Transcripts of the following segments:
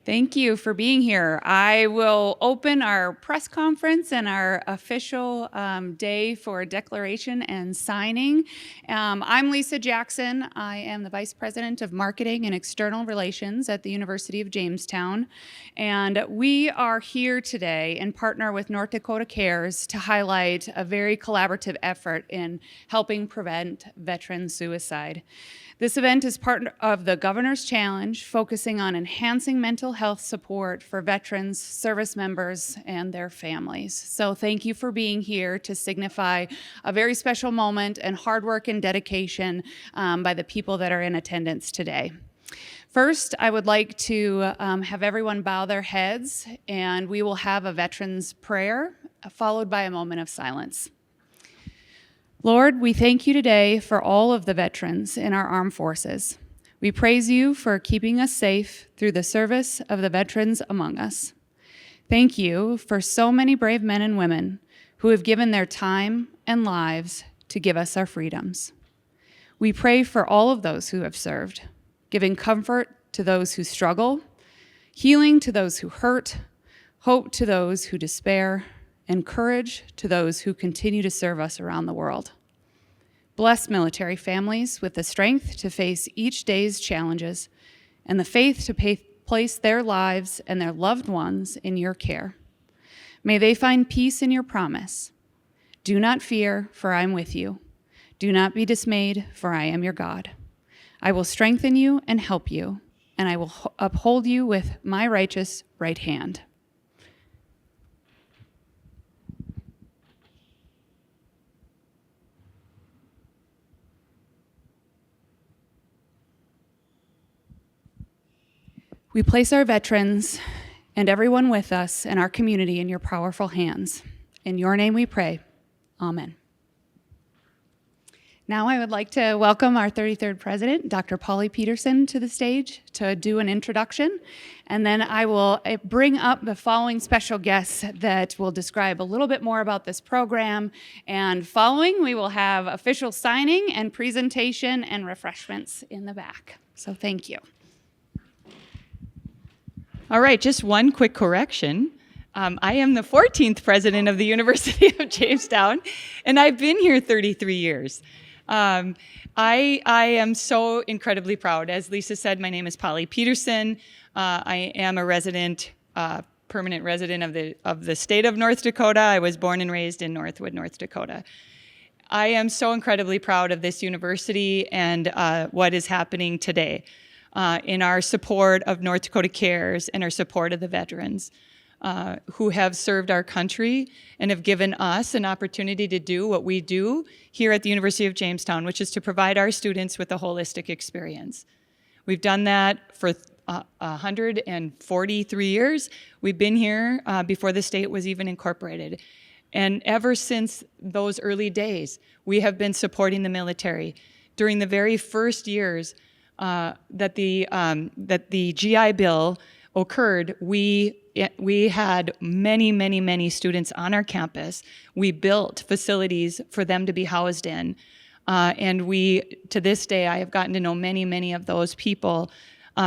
Thank you for being here. I will open our press conference and our official day for declaration and signing. I'm Lisa Jackson. I am the Vice President of Marketing and External Relations at the University of Jamestown. And we are here today and partner with North Dakota Cares to highlight a very collaborative effort in helping prevent veteran suicide. This event is part of the Governor's Challenge, focusing on enhancing mental health support for veterans, service members, and their families. So thank you for being here to signify a very special moment and hard work and dedication by the people that are in attendance today. First, I would like to have everyone bow their heads, and we will have a veterans prayer, followed by a moment of silence. Lord, we thank you today for all of the veterans in our armed forces. We praise you for keeping us safe through the service of the veterans among us. Thank you for so many brave men and women who have given their time and lives to give us our freedoms. We pray for all of those who have served, giving comfort to those who struggle, healing to those who hurt, hope to those who despair, and courage to those who continue to serve us around the world. Bless military families with the strength to face each day's challenges and the faith to place their lives and their loved ones in your care. May they find peace in your promise. Do not fear, for I am with you. Do not be dismayed, for I am your God. I will strengthen you and help you, and I will uphold you with my righteous right hand. We place our veterans and everyone with us and our community in your powerful hands. In your name we pray. Amen. Now I would like to welcome our 33rd President, Dr. Polly Peterson, to the stage to do an introduction. And then I will bring up the following special guests that will describe a little bit more about this program. And following, we will have official signing and presentation and refreshments in the back. So thank you. All right, just one quick correction. I am the 14th president of the University of Jamestown, and I've been here 33 years. I am so incredibly proud. As Lisa said, my name is Polly Peterson. I am a resident, permanent resident of the state of North Dakota. I was born and raised in Northwood, North Dakota. I am so incredibly proud of this university and what is happening today. In our support of North Dakota Cares and our support of the veterans who have served our country and have given us an opportunity to do what we do here at the University of Jamestown, which is to provide our students with a holistic experience. We've done that for 143 years. We've been here before the state was even incorporated. And ever since those early days, we have been supporting the military. During the very first years that the GI Bill occurred, we had many students on our campus. We built facilities for them to be housed in. And to this day, I have gotten to know many of those people,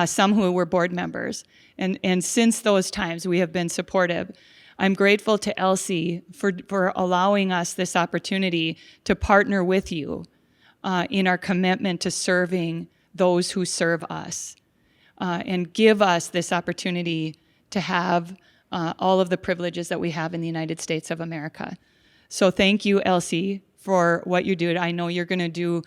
some who were board members. And since those times, we have been supportive. I'm grateful to Elsie for allowing us this opportunity to partner with you in our commitment to serving those who serve us, and give us this opportunity to have all of the privileges that we have in the United States of America. So thank you, Elsie, for what you do. I know you're going to do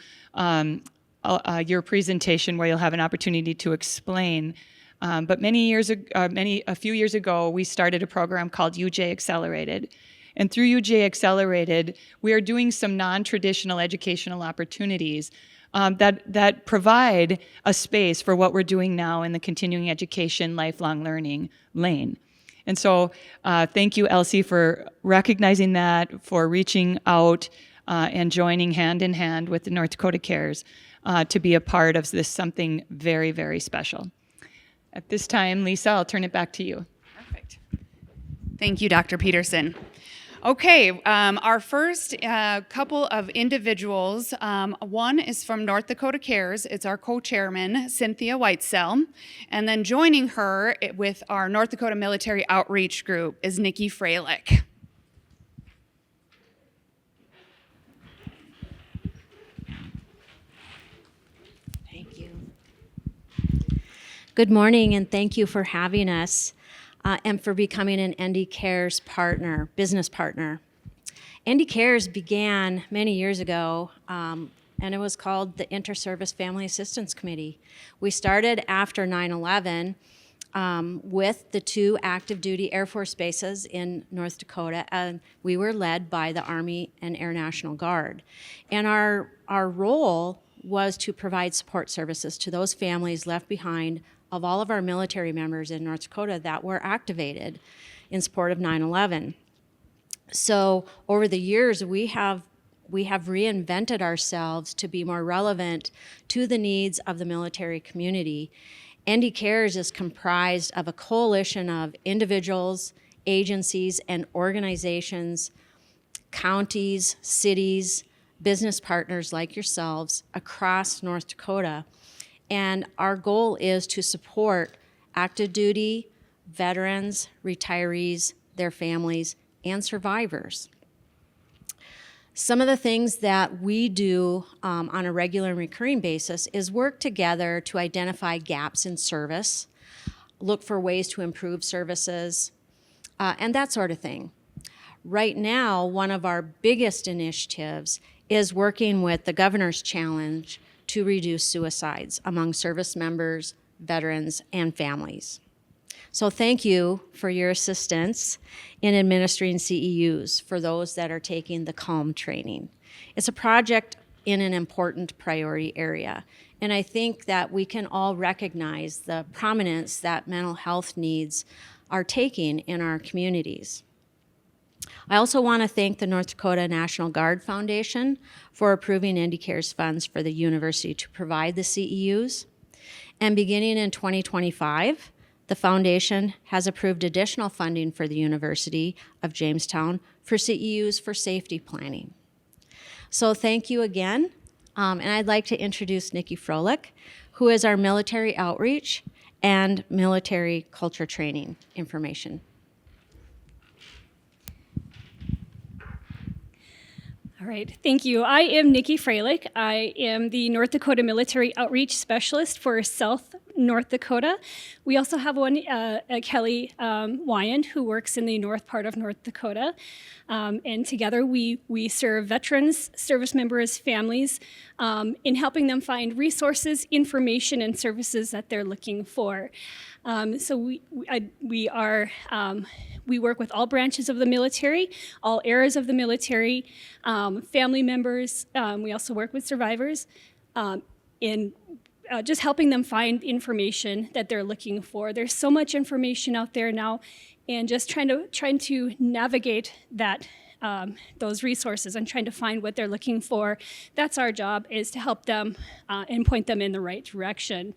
your presentation where you'll have an opportunity to explain. But a few years ago, we started a program called UJ Accelerated. And through UJ Accelerated, we are doing some non-traditional educational opportunities that provide a space for what we're doing now in the continuing education, lifelong learning lane. And so thank you, Elsie, for recognizing that, for reaching out and joining hand in hand with the North Dakota Cares to be a part of this something very special. At this time, Lisa, I'll turn it back to you. Perfect. Thank you, Dr. Peterson. Okay, our first couple of individuals, one is from North Dakota Cares. It's our co-chairman, Cynthia Whitesell. And then joining her with our North Dakota Military Outreach Group is Nikki Freilich. Thank you. Good morning, and thank you for having us and for becoming an ND Cares partner, business partner. ND Cares began many years ago, and it was called the Inter-Service Family Assistance Committee. We started after 9/11 with the 2 active duty Air Force bases in North Dakota, and we were led by the Army and Air National Guard. And our role was to provide support services to those families left behind of all of our military members in North Dakota that were activated in support of 9/11. So over the years, we have reinvented ourselves to be more relevant to the needs of the military community. ND Cares is comprised of a coalition of individuals, agencies, and organizations, counties, cities, business partners like yourselves across North Dakota. And our goal is to support active duty, veterans, retirees, their families, and survivors. Some of the things that we do on a regular and recurring basis is work together to identify gaps in service, look for ways to improve services, and that sort of thing. Right now, one of our biggest initiatives is working with the Governor's Challenge to reduce suicides among service members, veterans, and families. So thank you for your assistance in administering CEUs for those that are taking the CALM training. It's a project in an important priority area, and I think that we can all recognize the prominence that mental health needs are taking in our communities. I also want to thank the North Dakota National Guard Foundation for approving ND Cares funds for the university to provide the CEUs. And beginning in 2025, the foundation has approved additional funding for the University of Jamestown for CEUs for safety planning. So thank you again. And I'd like to introduce Nikki Freilich, who is our military outreach and military culture training information. All right, thank you. I am Nikki Freilich. I am the North Dakota Military Outreach Specialist for South North Dakota. We also have one, Kelly Wyand, who works in the north part of North Dakota. And together we serve veterans, service members, families, in helping them find resources, information, and services that they're looking for. So we work with all branches of the military, all eras of the military, family members. We also work with survivors in just helping them find information that they're looking for. There's so much information out there now, and just trying to navigate that those resources and trying to find what they're looking for. That's our job, is to help them and point them in the right direction.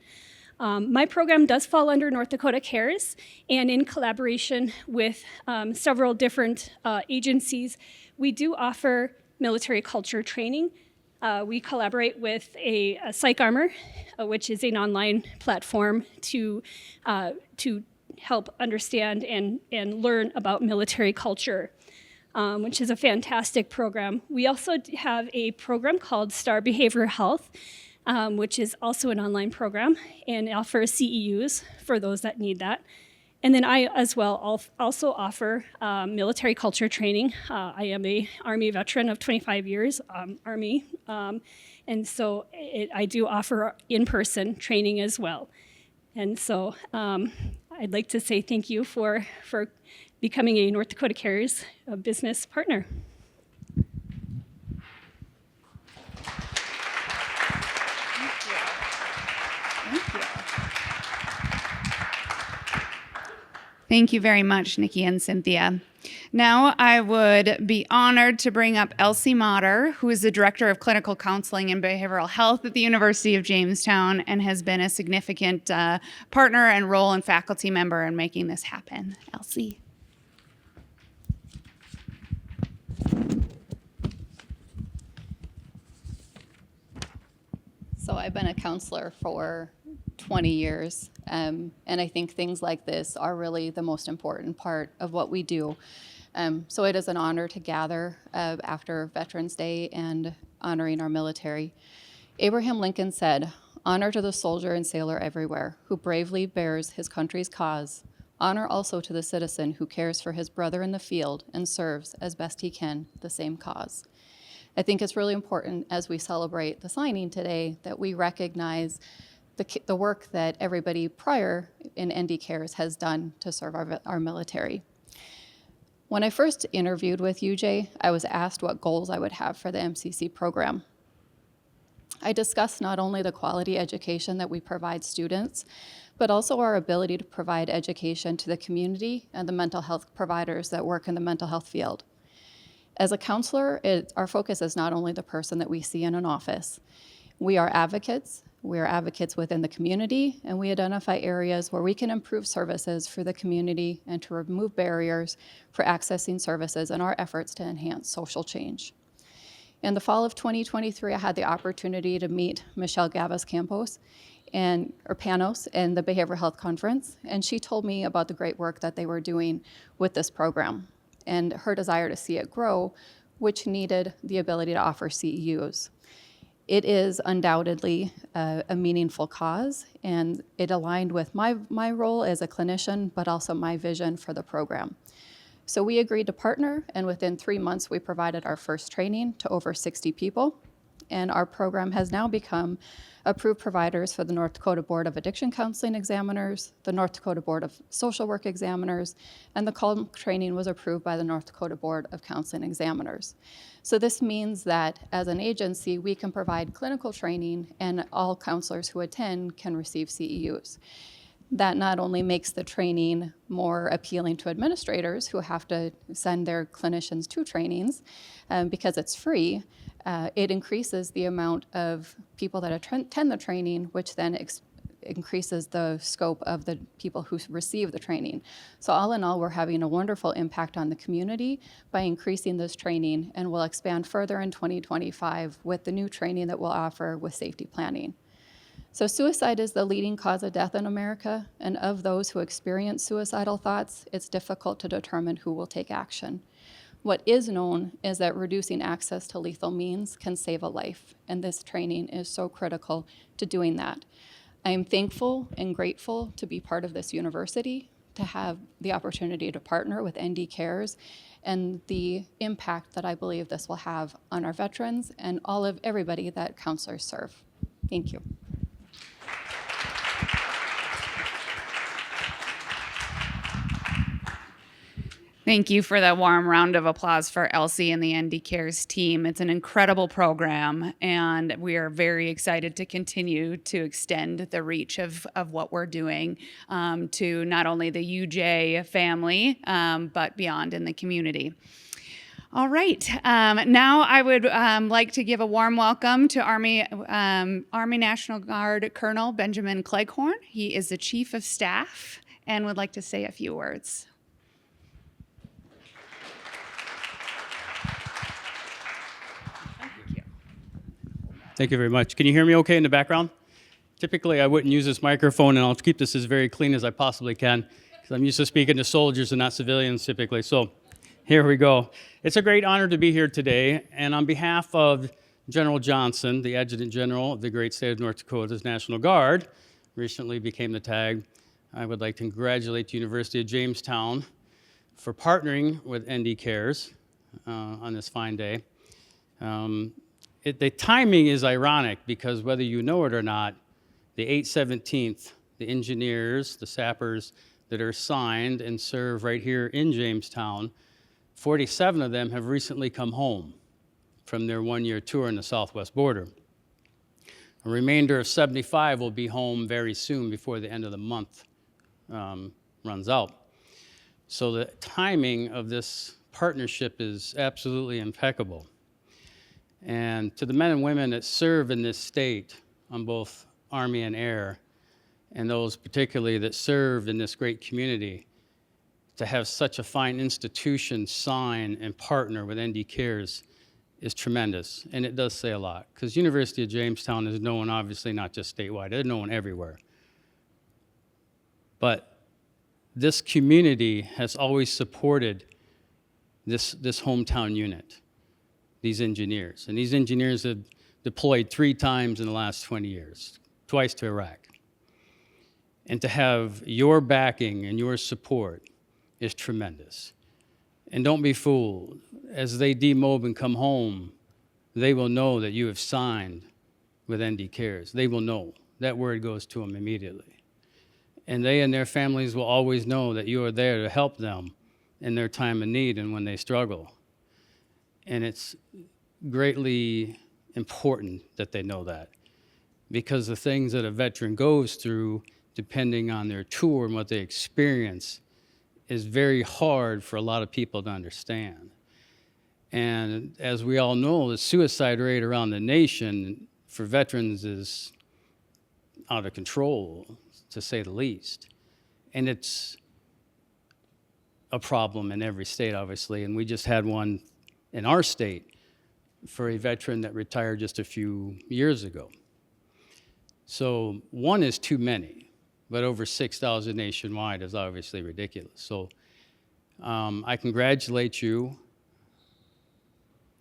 My program does fall under North Dakota Cares, and in collaboration with several different agencies, we do offer military culture training. We collaborate with a Psych Armor, which is an online platform to help understand and learn about military culture, which is a fantastic program. We also have a program called Star Behavioral Health, which is also an online program and offers CEUs for those that need that. And then I as well also offer military culture training. I am a Army veteran of 25 years, Army, and so I do offer in-person training as well. And so I'd like to say thank you for becoming a North Dakota Cares business partner. Thank you very much, Nikki and Cynthia. Now I would be honored to bring up Elsie Motter, who is the Director of Clinical Counseling and Behavioral Health at the University of Jamestown and has been a significant partner and role and faculty member in making this happen. Elsie. I've been a counselor for 20 years, and I think things like this are really the most important part of what we do. So it is an honor to gather after Veterans Day and honoring our military. Abraham Lincoln said, "Honor to the soldier and sailor everywhere who bravely bears his country's cause. Honor also to the citizen who cares for his brother in the field and serves as best he can the same cause." I think it's really important as we celebrate the signing today that we recognize the work that everybody prior in ND Cares has done to serve our military. When I first interviewed with UJ, I was asked what goals I would have for the MCC program. I discussed not only the quality education that we provide students, but also our ability to provide education to the community and the mental health providers that work in the mental health field. As a counselor, our focus is not only the person that we see in an office. We are advocates. We are advocates within the community, and we identify areas where we can improve services for the community and to remove barriers for accessing services in our efforts to enhance social change. In the fall of 2023, I had the opportunity to meet Michelle Gavas-Panos in the Behavioral Health Conference, and she told me about the great work that they were doing with this program and her desire to see it grow, which needed the ability to offer CEUs. It is undoubtedly a meaningful cause, and it aligned with my role as a clinician, but also my vision for the program. So we agreed to partner, and within 3 months, we provided our first training to over 60 people. And our program has now become approved providers for the North Dakota Board of Addiction Counseling Examiners, the North Dakota Board of Social Work Examiners, and the CALM training was approved by the North Dakota Board of Counseling Examiners. So this means that as an agency, we can provide clinical training and all counselors who attend can receive CEUs. That not only makes the training more appealing to administrators who have to send their clinicians to trainings because it's free, it increases the amount of people that attend the training, which then increases the scope of the people who receive the training. So all in all, we're having a wonderful impact on the community by increasing this training, and we'll expand further in 2025 with the new training that we'll offer with safety planning. So suicide is the leading cause of death in America, and of those who experience suicidal thoughts, it's difficult to determine who will take action. What is known is that reducing access to lethal means can save a life, and this training is so critical to doing that. I am thankful and grateful to be part of this university, to have the opportunity to partner with ND Cares, and the impact that I believe this will have on our veterans and everybody that counselors serve. Thank you. Thank you for that warm round of applause for Elsie and the ND Cares team. It's an incredible program, and we are very excited to continue to extend the reach of what we're doing to not only the UJ family, but beyond in the community. All right. Now I would like to give a warm welcome to Army National Guard Colonel Benjamin Cleghorn. He is the Chief of Staff and would like to say a few words. Thank you very much. Can you hear me okay in the background? Typically, I wouldn't use this microphone, and I'll keep this as very clean as I possibly can, because I'm used to speaking to soldiers and not civilians typically. So here we go. It's a great honor to be here today, and on behalf of General Johnson, the Adjutant General of the great state of North Dakota's National Guard, recently became the TAG, I would like to congratulate the University of Jamestown for partnering with ND Cares on this fine day. The timing is ironic because whether you know it or not, the 817th, the engineers, the sappers that are assigned and serve right here in Jamestown, 47 of them have recently come home from their one-year tour in the southwest border. A remainder of 75 will be home very soon before the end of the month runs out. So the timing of this partnership is absolutely impeccable. And to the men and women that serve in this state on both Army and Air, and those particularly that serve in this great community, to have such a fine institution sign and partner with ND Cares is tremendous, and it does say a lot, because University of Jamestown is known, obviously, not just statewide, they're known everywhere. But this community has always supported this hometown unit, these engineers. And these engineers have deployed 3 times in the last 20 years, twice to Iraq. And to have your backing and your support is tremendous. And don't be fooled. As they demob and come home, they will know that you have signed with ND Cares. They will know. That word goes to them immediately. And they and their families will always know that you are there to help them in their time of need and when they struggle. And it's greatly important that they know that, because the things that a veteran goes through, depending on their tour and what they experience, is very hard for a lot of people to understand. And as we all know, the suicide rate around the nation for veterans is out of control, to say the least. And it's a problem in every state, obviously, and we just had one in our state for a veteran that retired just a few years ago. So 1 is too many, but over 6,000 nationwide is obviously ridiculous. So I congratulate you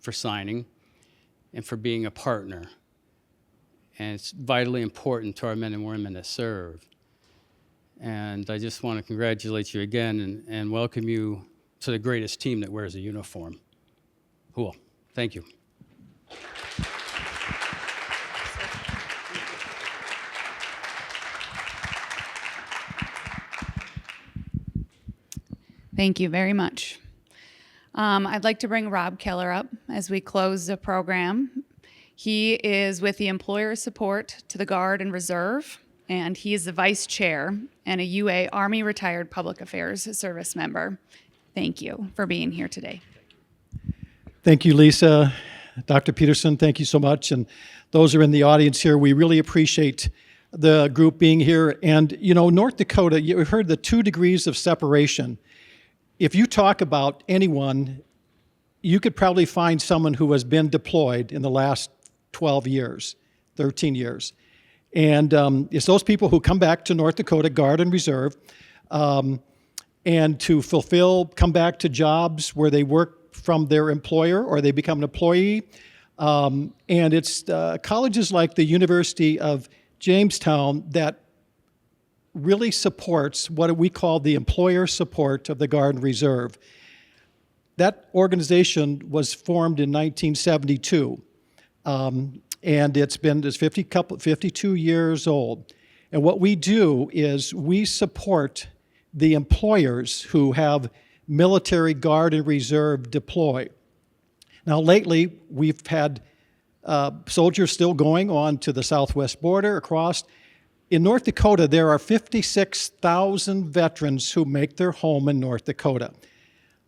for signing and for being a partner. And it's vitally important to our men and women that serve. And I just want to congratulate you again and welcome you to the greatest team that wears a uniform. Cool. Thank you. Thank you very much. I'd like to bring Rob Keller up as we close the program. He is with the Employer Support to the Guard and Reserve, and he is the vice chair and a UA Army Retired Public Affairs Service member. Thank you for being here today. Thank you, Lisa. Dr. Peterson, thank you so much. And those are in the audience here. We really appreciate the group being here. And, you know, North Dakota, you heard the 2 degrees of separation. If you talk about anyone, you could probably find someone who has been deployed in the last 12 years, 13 years. And it's those people who come back to North Dakota Guard and Reserve and to come back to jobs where they work from their employer or they become an employee. And it's colleges like the University of Jamestown that really supports what we call the employer support of the Guard and Reserve. That organization was formed in 1972, and it's 52 years old. And what we do is we support the employers who have military Guard and Reserve deploy. Now, lately, we've had soldiers still going on to the southwest border across. In North Dakota, there are 56,000 veterans who make their home in North Dakota,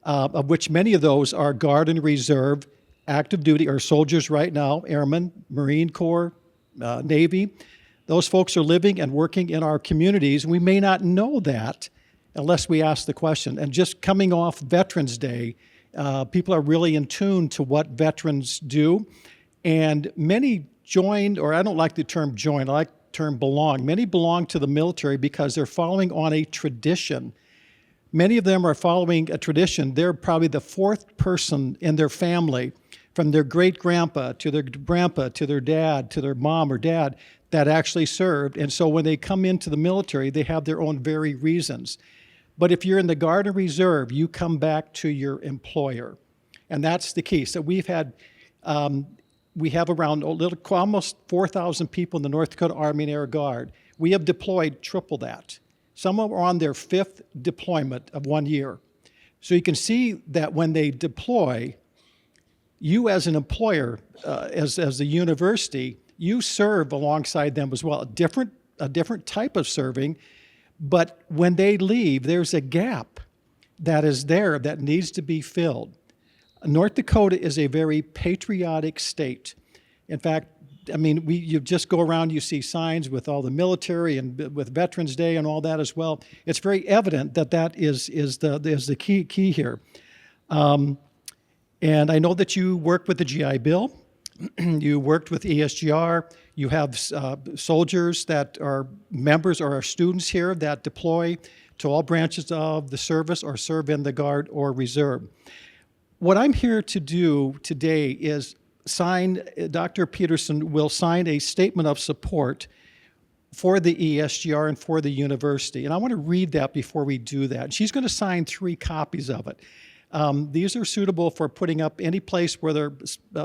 of which many of those are Guard and Reserve, active duty, or soldiers right now, Airmen, Marine Corps, Navy. Those folks are living and working in our communities, and we may not know that unless we ask the question. And just coming off Veterans Day, people are really in tune to what veterans do. And many joined, or I don't like the term join, I like the term belong. Many belong to the military because they're following on a tradition. Many of them are following a tradition. They're probably the 4th person in their family, from their great-grandpa to their grandpa to their dad to their mom or dad, that actually served. And so when they come into the military, they have their own very reasons. But if you're in the Guard and Reserve, you come back to your employer. And that's the key. So we have around almost 4,000 people in the North Dakota Army and Air Guard. We have deployed triple that. Some are on their 5th deployment of 1 year. So you can see that when they deploy, you as an employer, as the university, you serve alongside them as well. A different type of serving, but when they leave, there's a gap that is there that needs to be filled. North Dakota is a very patriotic state. In fact, I mean, you just go around, you see signs with all the military and with Veterans Day and all that as well. It's very evident that that is the key here. And I know that you work with the GI Bill. You worked with ESGR. You have soldiers that are members or are students here that deploy to all branches of the service or serve in the Guard or Reserve. What I'm here to do today is Dr. Peterson will sign a statement of support for the ESGR and for the university. And I want to read that before we do that. She's going to sign 3 copies of it. These are suitable for putting up any place where their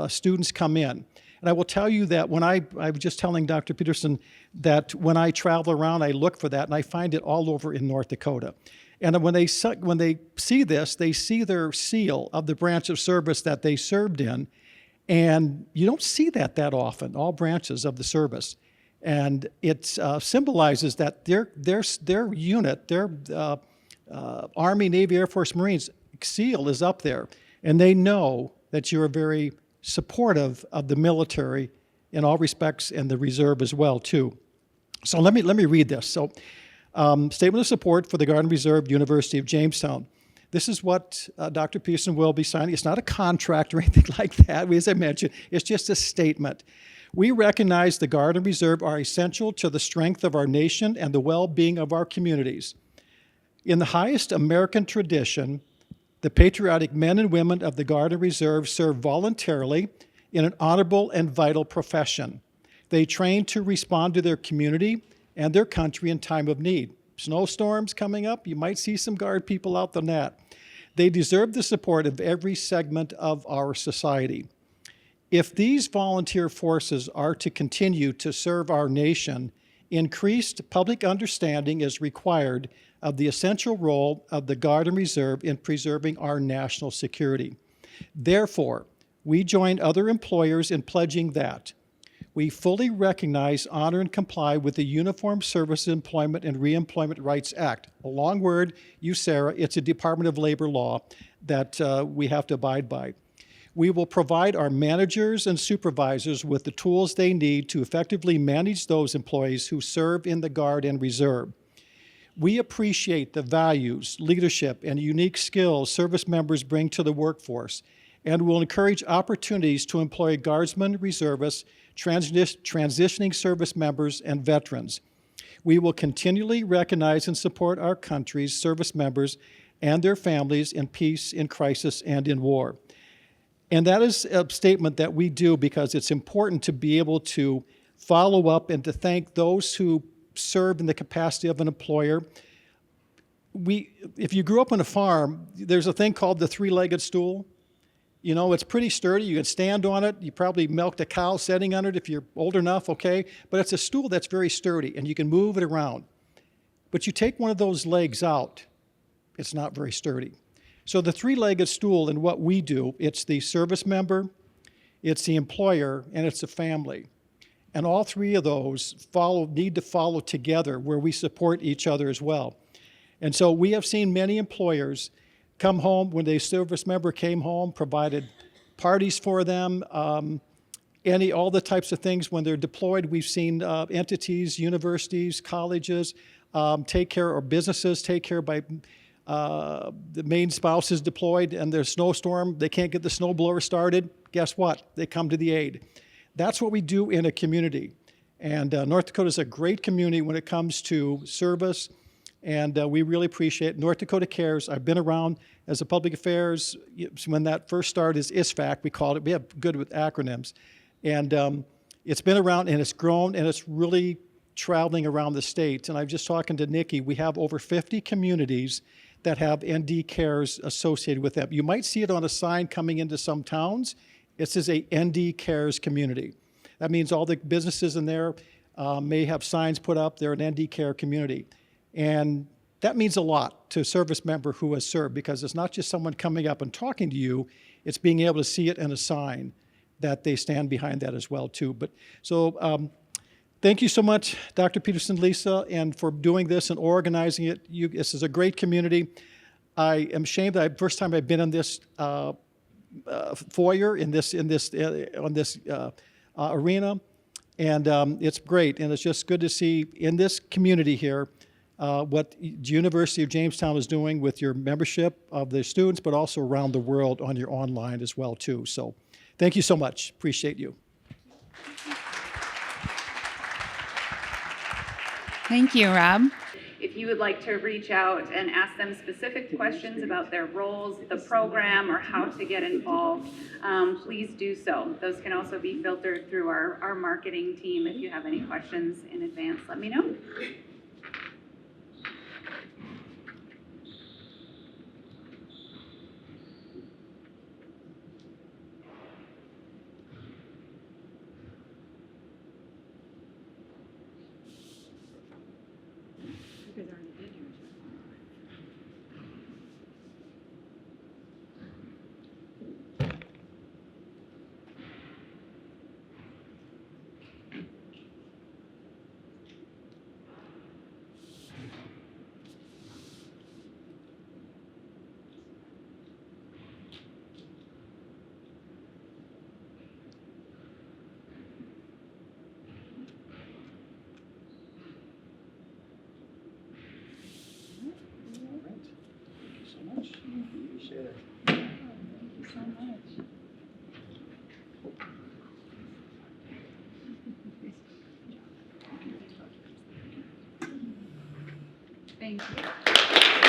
students come in. And I will tell you that when I was just telling Dr. Peterson that when I travel around, I look for that, and I find it all over in North Dakota. And when they see this, they see their seal of the branch of service that they served in, and you don't see that often, all branches of the service. And it symbolizes that their unit, their Army, Navy, Air Force, Marines seal is up there, and they know that you're very supportive of the military in all respects, and the reserve as well too. So let me read this. So, statement of support for the Guard and Reserve, University of Jamestown. This is what Dr. Peterson will be signing. It's not a contract or anything like that. As I mentioned, it's just a statement. We recognize the Guard and Reserve are essential to the strength of our nation and the well-being of our communities. In the highest American tradition, the patriotic men and women of the Guard and Reserve serve voluntarily in an honorable and vital profession. They train to respond to their community and their country in time of need. Snowstorms coming up, you might see some Guard people out on that. They deserve the support of every segment of our society. If these volunteer forces are to continue to serve our nation, increased public understanding is required of the essential role of the Guard and Reserve in preserving our national security. Therefore, we join other employers in pledging that we fully recognize, honor, and comply with the Uniformed Services Employment and Reemployment Rights Act. A long word, USERRA. It's a Department of Labor law that we have to abide by. We will provide our managers and supervisors with the tools they need to effectively manage those employees who serve in the Guard and Reserve. We appreciate the values, leadership, and unique skills service members bring to the workforce, and will encourage opportunities to employ Guardsmen, reservists, transitioning service members, and veterans. We will continually recognize and support our country's service members and their families in peace, in crisis, and in war. And that is a statement that we do because it's important to be able to follow up and to thank those who serve in the capacity of an employer. If you grew up on a farm, there's a thing called the 3-legged stool. You know, it's pretty sturdy. You can stand on it. You probably milked a cow sitting on it if you're old enough, okay? But it's a stool that's very sturdy, and you can move it around. But you take one of those legs out, it's not very sturdy. So the 3-legged stool and what we do, it's the service member, it's the employer, and it's the family. And all 3 of those need to follow together where we support each other as well. And so we have seen many employers come home when the service member came home, provided parties for them, all the types of things when they're deployed. We've seen entities, universities, colleges take care, or businesses take care by the main spouse is deployed and there's a snowstorm, they can't get the snowblower started. Guess what? They come to the aid. That's what we do in a community. And North Dakota is a great community when it comes to service, and we really appreciate it. North Dakota Cares. I've been around as a public affairs. When that first started as ISFAC, we called it. We have good with acronyms. And it's been around, and it's grown, and it's really traveling around the state. And I was just talking to Nikki. We have over 50 communities that have ND Cares associated with them. You might see it on a sign coming into some towns. It says a ND Cares community. That means all the businesses in there may have signs put up. They're an ND Care community. And that means a lot to a service member who has served, because it's not just someone coming up and talking to you, it's being able to see it in a sign that they stand behind that as well too. But so thank you so much, Dr. Peterson, Lisa, and for doing this and organizing it. This is a great community. I am ashamed that first time I've been in this foyer on this arena, and it's great, and it's just good to see in this community here what the University of Jamestown is doing with your membership of the students, but also around the world on your online as well too. So thank you so much. Appreciate you. Thank you, Rob. If you would like to reach out and ask them specific questions about their roles, the program, or how to get involved, please do so. Those can also be filtered through our marketing team. If you have any questions in advance, let me know. Thank you.